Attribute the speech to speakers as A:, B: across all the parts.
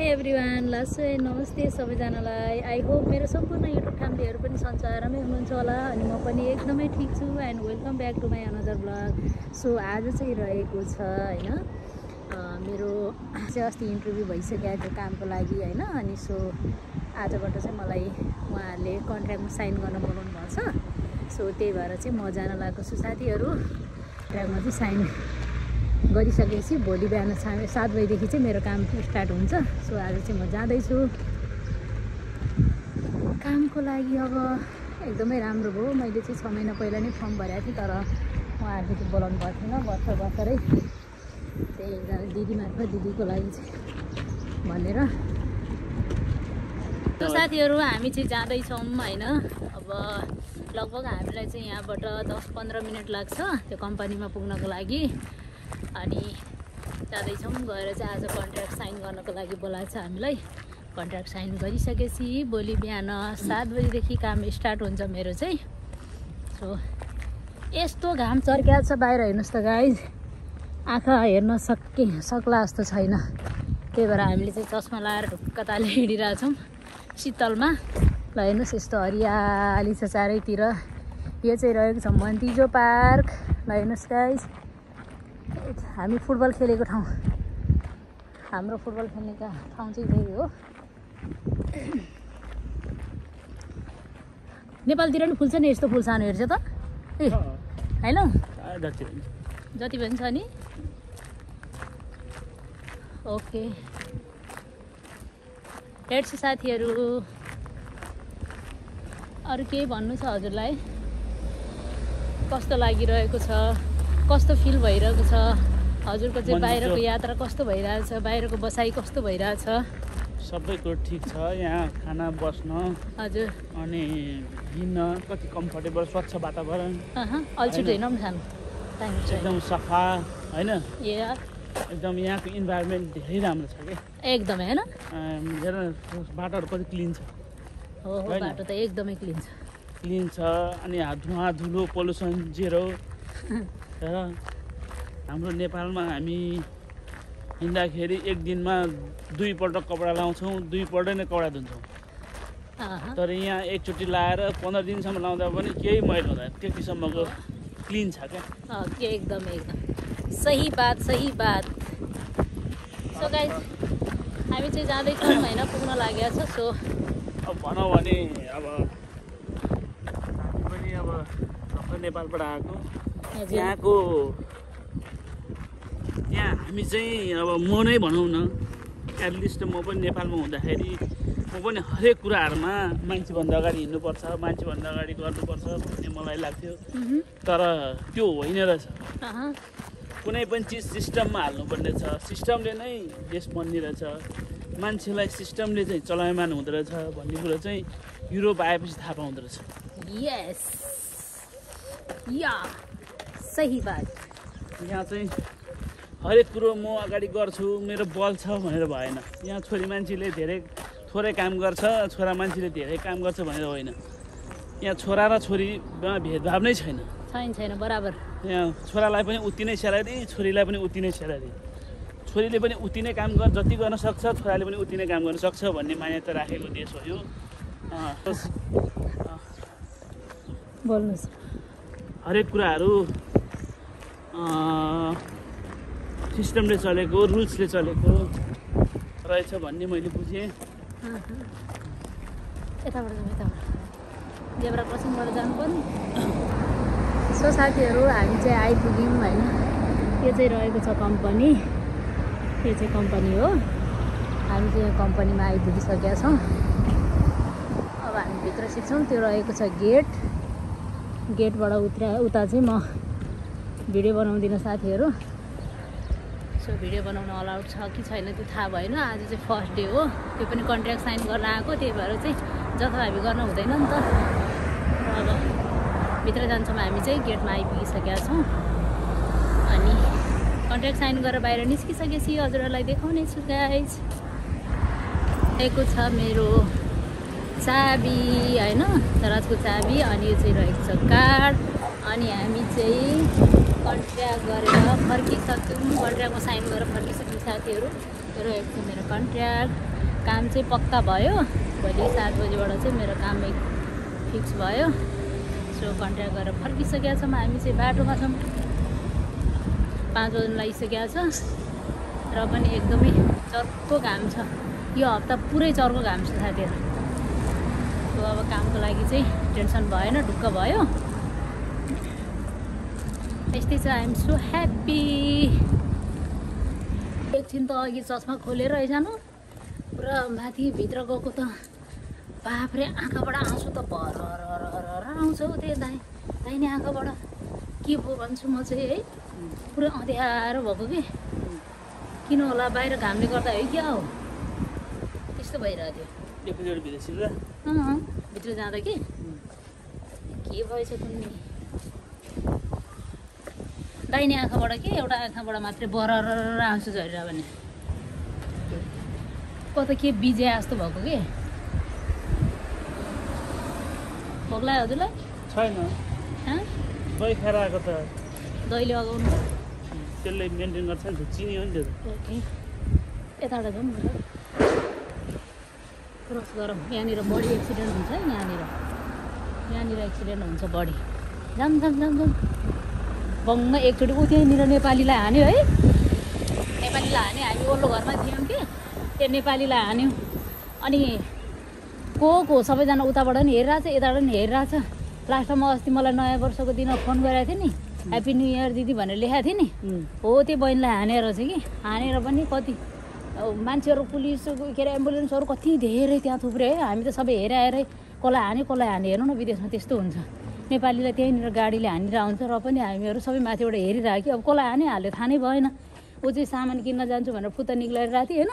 A: Everyone लासो नमस्ते सबैजनालाई। आई होप मेरो सम्पूर्ण युट्युब फ्यामिलीहरू पनि सञ्चारमै हुनुहुन्छ होला अनि म पनि एकदमै ठिक छु and welcome back to my another blog. So आज चाहिँ रहेको छ होइन मेरो चाहिँ अस्ति इन्टरभ्यू भइसक्यो थियो कामको लागि होइन। अनि सो आजबाट चाहिँ मलाई उहाँहरूले कन्ट्र्याक्टमा साइन गर्न बोलाउनु भएको छ। सो त्यही भएर चाहिँ म जान लागेको छु साथीहरू। कन्ट्र्याक्टमा चाहिँ साइन गरिसकेपछि भोलि बिहान 7 बजीदेखि चाहिँ मेरो काम स्टार्ट हुन्छ। सो आज चाहिँ म जाँदैछु कामको लागि। अब एकदमै राम्रो भयो, मैले चाहिँ 6 महिना पहिला नै फर्म भरेको थिएँ तर उहाँहरूले चाहिँ बोलाउनु भएको थिएन भर्खरै त्यही एकजना दिदी मार्फत दिदीको लागि चाहिँ भनेर। साथीहरू हामी चाहिँ जाँदैछौँ होइन। अब लगभग हामीलाई चाहिँ यहाँबाट 10-15 मिनट लाग्छ त्यो कम्पनीमा पुग्नको लागि। अनि जाँदैछौँ, गएर चाहिँ आज कन्ट्र्याक्ट साइन गर्नको लागि बोलाएको छ हामीलाई। कन्ट्र्याक्ट साइन गरिसकेपछि भोलि बिहान 7 बजीदेखि काम स्टार्ट हुन्छ मेरो चाहिँ। सो यस्तो घाम चर्किया छ बाहिर, हेर्नुहोस् त गाइज, आँखा हेर्न सक्ला जस्तो छैन। त्यही भएर हामीले चाहिँ चस्मा लाएर ढुक्क ताले हिँडिरहेछौँ शीतलमा। ल हेर्नुहोस् यस्तो हरियाली छ चारैतिर। यो चाहिँ रहेको छ मन्तिजो पार्क। ल हेर्नुहोस् गाइज, हामी फुटबल खेलेको ठाउँ, हाम्रो फुटबल खेल्ने ठाउँ चाहिँ त्यही हो। नेपालतिर पनि फुल्छ नि यस्तो फुल सानो, हेर्छ त ए होइन जति पनि छ नि। ओके हेर्छु साथीहरू। अरू केही भन्नु छ हजुरलाई? कस्तो लागिरहेको छ, कस्तो फिल भइरहेको छ हजुरको चाहिँ? बाहिरको यात्रा कस्तो भइरहेछ, बाहिरको बसाइ कस्तो भइरहेछ?
B: सबै कुरो ठिक छ। यहाँ खाना बस्न
A: हजुर
B: अनि हिँड्न कति कम्फर्टेबल, स्वच्छ वातावरण,
A: अल्छुट होइन पनि खानु
B: एकदम सफा होइन।
A: ए
B: एकदम यहाँको इन्भाइरोमेन्ट धेरै राम्रो छ क्या,
A: एकदमै होइन।
B: हेर बाटोहरू कति क्लिन छ।
A: हो बाटो त एकदमै
B: क्लिन छ अनि धुवा धुलो पोल्युसन जेरो। र हाम्रो नेपालमा हामी हिँड्दाखेरि एक दिनमा 2 पल्ट कपडा लाउँछौँ, 2 पल्ट नै कपडा धुन्छौँ। तर यहाँ एकचोटि लाएर 15 दिनसम्म लाउँदा पनि केही मैला हुँदैन, त्यतिसम्मको क्लिन छ क्या।
A: एकदम सही बात सही बात। सो गाइस हामी चाहिँ जाँदैछौँ होइन, पुग्न लागेको छ। सो
B: अब भनौँ भने अब पनि अब भर्खर नेपालबाट आएको यहाँ हामी चाहिँ अब म नै भनौँ न, एटलिस्ट म पनि नेपालमा हुँदाखेरि म पनि हरेक कुराहरूमा मान्छेभन्दा अगाडि हिँड्नुपर्छ, मान्छेभन्दा अगाडि गर्नुपर्छ भन्ने मलाई लाग्थ्यो। तर त्यो होइन रहेछ। कुनै पनि चिज सिस्टममा हाल्नुपर्ने छ, सिस्टमले नै देश बनिरहेछ, मान्छेलाई सिस्टमले चाहिँ चलायमान हुँदो रहेछ भन्ने कुरो चाहिँ युरोप आएपछि थाहा पाउँदो रहेछ।
A: यस या सही बात।
B: यहाँ चाहिँ हरेक कुरो म अगाडि गर्छु, मेरो बल छ भनेर भएन। यहाँ छोरी मान्छेले थोरै काम गर्छ, छोरा मान्छेले धेरै काम गर्छ भनेर होइन। यहाँ छोरा र छोरीमा भेदभाव नै छैन बराबर। यहाँ छोरालाई पनि उति नै स्यालेरी, छोरीलाई पनि उति नै स्यालेरी। छोरीले पनि उति नै काम जति गर्न सक्छ, छोराले पनि उति नै काम गर्न सक्छ भन्ने मान्यता राखेको देश हो यो।
A: बोल्नुहोस्।
B: हरेक कुराहरू सिस्टमले चलेको, रुल्सले चलेको रहेछ भन्ने मैले बुझेँ।
A: यताबाट जेब्रा क्रसिङबाट जानु पर्ने। सो साथीहरू हामी चाहिँ आइपुग्यौँ होइन। यो चाहिँ रहेको छ कम्पनी, यो चाहिँ कम्पनी हो। हामी चाहिँ कम्पनीमा आइपुगिसकेका छौँ। अब हामी भित्र सिक्छौँ। त्यो रहेको छ गेटबाट उता चाहिँ म भिडियो बनाउँदिनँ साथीहरू। सो भिडियो बनाउन अलाउड छ कि छैन त्यो थाहा भएन। आज चाहिँ फर्स्ट डे हो, त्यो पनि कन्ट्र्याक्ट साइन गर्न आएको, त्यही भएर चाहिँ जथाभावी गर्न हुँदैन नि त। अब भित्र जान्छौँ हामी चाहिँ, गेटमा आइपुगिसकेका छौँ। अनि कन्ट्र्याक्ट साइन गरेर बाहिर निस्किसकेपछि हजुरहरूलाई देखाउने छु गाइज। रहेको छ मेरो चाबी होइन, दराजको चाबी। अनि यो चाहिँ रहेको छ कार्ड। अनि हामी चाहिँ कन्ट्र्याक्ट गरेर फर्किसक्यौँ, कन्ट्र्याक्टमा साइन गरेर फर्किसक्यौँ साथीहरू। रहेको छ मेरो कन्ट्र्याक्ट। काम चाहिँ पक्का भयो। भोलि 7 बजीबाट चाहिँ मेरो काम फिक्स भयो। सो कन्ट्र्याक्ट गरेर फर्किसकेका छौँ। हामी चाहिँ बाटोमा छौँ। 5 बज्न लागिसकेको छ र पनि एकदमै चर्को घाम छ। यो हप्ता पुरै चर्को घाम छ साथीहरू। सो अब कामको लागि चाहिँ टेन्सन भएन, ढुक्क भयो। यस्तै छ। I am so happy. एकछिन त अघि चस्मा खोलेर जानु पुरा माथि भित्र गएको त बाफ्रे आँखाबाट आँसु त भर आउँछ हौ त्यो दाहिने आँखाबाट। के भयो भन्छु म चाहिँ है, पुरा अँध्यारो भएको कि किन होला, बाहिर घामले गर्दा है क्या हो त्यस्तो भइरहेको थियो। भित्र जाँदा के भएछ कुन्नी दाहिने आँखाबाट के एउटा आँखाबाट मात्रै बरर आउँछु झरेर भने कता के बिजे जस्तो भएको के भोग्लायो हजुरलाई
B: छैन दही खाएर आएको त
A: दहीले अगाउनु
B: त्यसले मेन्टेन गर्छ नि त चिनी हो नि त्यो
A: ओके यताबाट जाउँ न क्रस गरौँ यहाँनिर बढी एक्सिडेन्ट हुन्छ है यहाँनिर एक्सिडेन्ट हुन्छ बढी जाम बङ्ग एकचोटि ऊ त्यहीँनिर नेपालीलाई हान्यो है नेपालीलाई हान्यो हामी ओल्लो घरमा थियौँ कि त्यो नेपालीलाई हान्यो अनि को सबैजना उताबाट पनि हेरिरहेछ यताबाट पनि हेरिरहेछ लास्टमा अस्ति मलाई नयाँ वर्षको दिन फोन गरेको थियो नि ह्याप्पी न्यू इयर दिदी भनेर लेखाएको थियो नि हो त्यो बहिनीलाई हानेर चाहिँ कि हानेर पनि कति मान्छेहरू पुलिस के अरे एम्बुलेन्सहरू कति धेरै त्यहाँ थुप्रै है हामी त सबै हेरेरै कसलाई हाने हेर्नु न विदेशमा त्यस्तो हुन्छ नेपालीलाई त्यहीँनिर गाडीले हानेर आउँछ र पनि हामीहरू सबै माथिबाट हेरिरहेको कि अब कसलाई हाल्यो थाहा नै भएन ऊ चाहिँ सामान किन्न जान्छु भनेर फुत्ता निक्लाइरहेको थियो होइन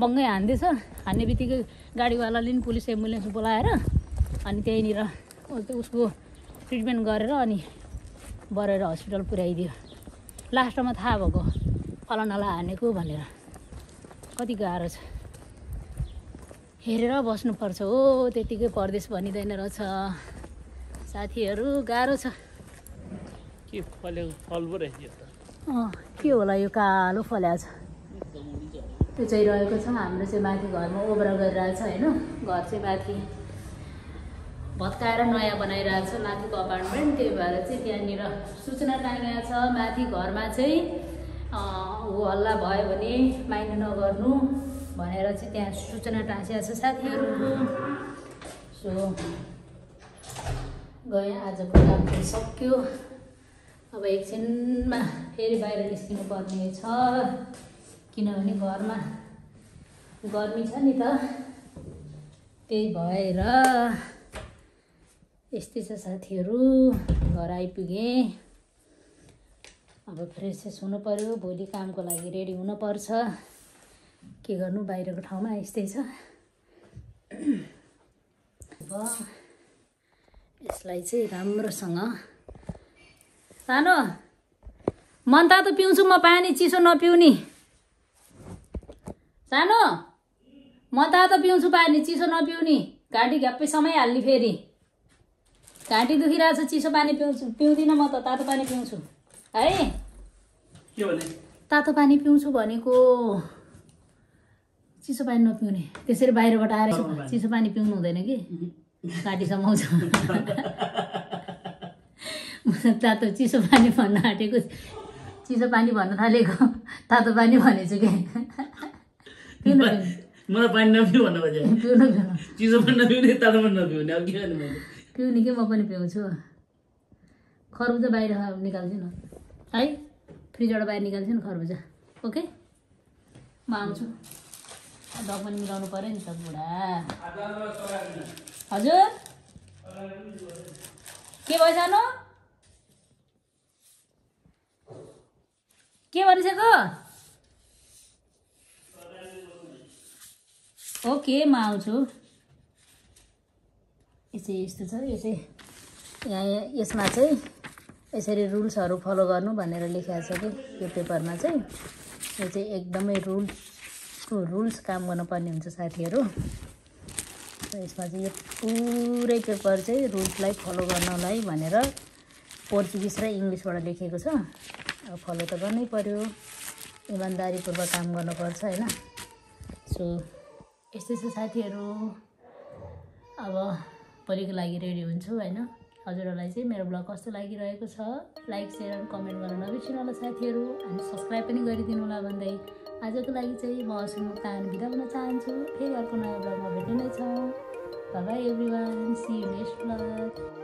A: बङ्गै हान्दैछ हान्ने बित्तिकै गाडीवालाले पनि पुलिस एम्बुलेन्स बोलाएर अनि त्यहीँनिर उसको ट्रिटमेन्ट गरेर अनि बरेर हस्पिटल पुर्याइदियो लास्टमा थाहा भएको फलानालाई हानेको भनेर कति गाह्रो छ हेरेर बस्नुपर्छ हो त्यतिकै परदेश भनिँदैन रहेछ साथीहरू गाह्रो छ
B: के फलेको फल पो रहेछ त
A: के होला यो कालो फल्या छ त्यो चाहिँ रहेको छ हाम्रो चाहिँ माथि घरमा ओब्रा गरिरहेछ होइन घर चाहिँ माथि भत्काएर नयाँ बनाइरहेको छ माथिको अपार्टमेन्ट त्यही भएर चाहिँ त्यहाँनिर सूचना टाँगेको छ माथि घरमा चाहिँ हल्ला भयो भने माइन्ड नगर्नु भनेर चाहिँ त्यहाँ सूचना टाँसेको छ साथीहरू सो गएँ आजको काम चाहिँ सक्यो अब एकछिनमा फेरि बाहिर निस्किनु पर्ने छ किनभने घरमा गर्मी छ नि त त्यही भएर यस्तै छ साथीहरू घर आइपुगेँ अब फ्रेस हुनु पर्यो भोलि कामको लागि रेडी हुनुपर्छ के गर्नु बाहिरको ठाउँमा यस्तै छ अब यसलाई चाहिँ राम्रोसँग सानो मन तातो पिउँछु म पानी चिसो नपिउने सानो मन तातो पिउँछु पानी चिसो नपिउने घाँटी घ्याप्पै समय हाल्ने फेरि घाँटी दुखिरहेछ चिसो पानी पिउँदिनँ म त तातो पानी पिउँछु है
B: के भने
A: तातो पानी पिउँछु भनेको चिसो पानी नपिउने त्यसरी बाहिरबाट आएर चिसो पानी पिउनु हुँदैन कि घाँटी समाउँछ तातो चिसो पानी भन्न आँटेको चिसो पानी भन्न थालेको तातो पानी भनेछु कि
B: मलाई पानी नपिउ भन्नु खोजेँ
A: पिउनु
B: चिसो पनि नपिउने तातो पनि नपिउने अब के गर्नु मैले
A: पिउने के म पनि पिउँछु खरबुजा बाहिर निकाल्छु न है फ्रिजबाट बाहिर निकाल्छु नि खरबुजा ओके म आउँछु डग पनि मिलाउनु पऱ्यो नि त बुढा हजुर के भयो सानो के भनिसक्यो ओके म आउँछु यस्तो छ यो चाहिँ यहाँ यसमा चाहिँ यसरी रुल्सहरू फलो गर्नु भनेर लेखेको छ कि यो पेपरमा चाहिँ यो चाहिँ एकदमै रुल्स काम गर्नुपर्ने हुन्छ साथीहरू यसमा चाहिँ यो पुरै पेपर चाहिँ रुल्सलाई फलो गर्नलाई भनेर पोर्चुगिज र इङ्ग्लिसबाट लेखेको छ अब फलो त गर्नै पर्यो इमान्दारीपूर्वक काम गर्नुपर्छ होइन। सो यस्तै छ साथीहरू। अब भोलिको लागि रेडी हुन्छु होइन। हजुरहरूलाई चाहिँ मेरो ब्लग कस्तो लागिरहेको छ लाइक सेयर अनि कमेन्ट गर्न नबिर्सिनु होला साथीहरू। अनि सब्सक्राइब पनि गरिदिनु होला भन्दै आजको लागि चाहिँ म असुमुक्त बिदा हुन चाहन्छु। फेरि अर्को नयाँ ब्लगमा भेट्ने नै छौँ। Bye bye everyone, see you next blog.